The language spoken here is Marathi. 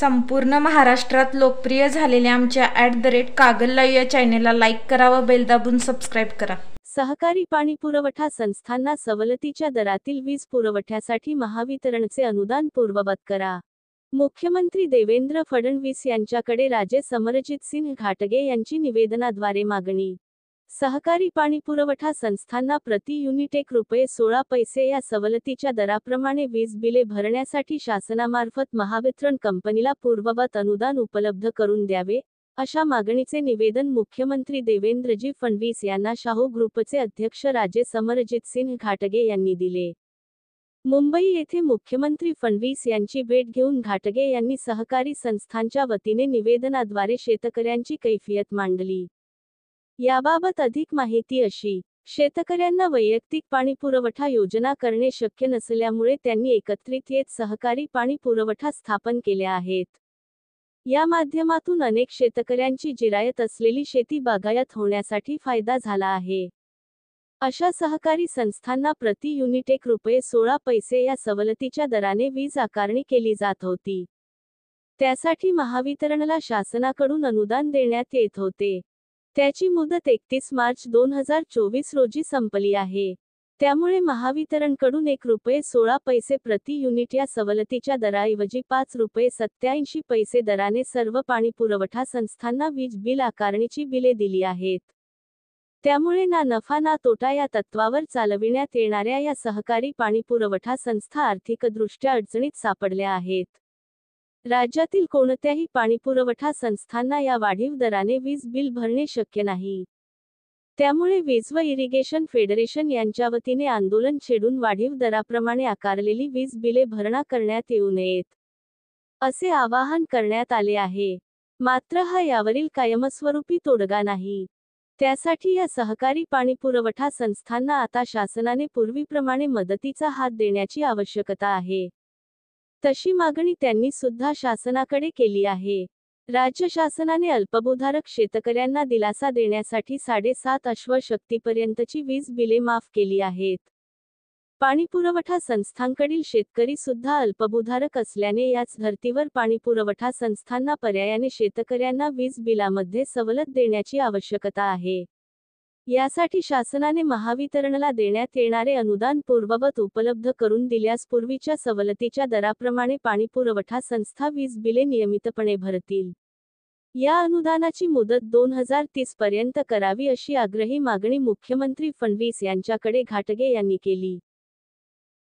संपूर्ण महाराष्ट्रात लोकप्रिय झालेल्या आमच्या @कागल लाईव्ह या चॅनेलला लाईक करा व बेल दाबून सबस्क्राईब करा. सहकारी पाणी पुरवठा संस्थांना सवलतीच्या दरातील वीज पुरवठ्यासाठी महावितरणचे अनुदान पूर्ववत करा. मुख्यमंत्री देवेंद्र फडणवीस यांच्याकडे राजे समरजित सिंह घाटगे यांची निवेदनाद्वारे मागणी. सहकारी पाणी पुरवठा संस्थांना प्रति युनिट ₹1.16 या सवलतीच्या दराप्रमाणे वीज बिले भरण्यासाठी शासनामार्फत महावितरण कंपनीला पूर्ववत अनुदान उपलब्ध करून द्यावे, अशा मागणीचे निवेदन मुख्यमंत्री देवेंद्रजी फडणवीस यांना शाहू ग्रुपचे अध्यक्ष राजे समरजित सिंह घाटगे यांनी दिले. मुंबई येथे मुख्यमंत्री फडणवीस यांची भेट घेऊन घाटगे यांनी सहकारी संस्थांच्या वतीने निवेदनाद्वारे शेतकऱ्यांची कैफियत मांडली. याबाबत अधिक माहिती अशी: शेतकऱ्यांना वैयक्तिक पाणी पुरवठा योजना करणे शक्य नसल्यामुळे त्यांनी एकत्रित येत सहकारी पाणी पुरवठा स्थापन केल्या आहेत. या माध्यमातून अनेक शेतकऱ्यांची जिरायत असलेली शेती बागायत होण्यासाठी फायदा झाला आहे. अशा सहकारी संस्थांना प्रति युनिट ₹1.16 या सवलतीच्या दराने वीज आकारणी केली जात होती. त्यासाठी महावितरणला शासनाकडून अनुदान देण्यात येत होते. त्याची मुदत 31 मार्च 2024 रोजी संपली आहे. त्यामुळे महावितरणकडून ₹1.16 प्रति युनिट या सवलतीच्या दराऐवजी ₹5.87 दराने सर्व पाणी पुरवठा संस्थांना वीज बिल आकारणीची बिले दिली आहेत. त्यामुळे ना नफा ना तोटा या तत्वावर चालविण्यात येणाऱ्या या सहकारी पाणी पुरवठा संस्था आर्थिकदृष्ट्या अडचणीत सापडल्या आहेत. राज्यातील कोणत्याही पाणीपुरवठा संस्थांना या वाढीव दराने वीज बिल भरणे शक्य नाही. त्यामुळे वीज व इरिगेशन फेडरेशन यांच्या वतीने आंदोलन छेडून वाढीव दराप्रमाणे आकारलेली वीज बिले भरणा करण्यात येऊ नयेत, असे आवाहन करण्यात आले आहे. मात्र हा यावरील कायमस्वरूपी तोडगा नाही. त्यासाठी या सहकारी पाणीपुरवठा संस्थांना आता शासनाने पूर्वीप्रमाणे मदतीचा हात देण्याची आवश्यकता आहे. तशी मागणी त्यांनी सुद्धा शासनाकडे केली आहे. राज्य शासनाने अल्पभूधारक शेतकऱ्यांना दिलासा देण्यासाठी 7.5 अश्वशक्तीपर्यंतची वीज बिले माफ केली आहेत. पाणीपुरवठा संस्थांकडील शेतकरी सुद्धा अल्पभूधारक असल्याने याच धर्तीवर पाणीपुरवठा संस्थांना पर्यायाने शेतकऱ्यांना वीज बिलामध्ये सवलत देण्याची आवश्यकता आहे. यासाठी शासनाने महावितरणला देण्यात येणारे अनुदान पूर्ववत उपलब्ध करून दिल्यास पूर्वीच्या सवलतीच्या दराप्रमाणे पाणीपुरवठा संस्था वीज बिले नियमितपणे भरतील. या अनुदानाची मुदत 2030 पर्यंत करावी अशी आग्रही मागणी मुख्यमंत्री फडणवीस यांच्याकडे घाटगे यांनी केली.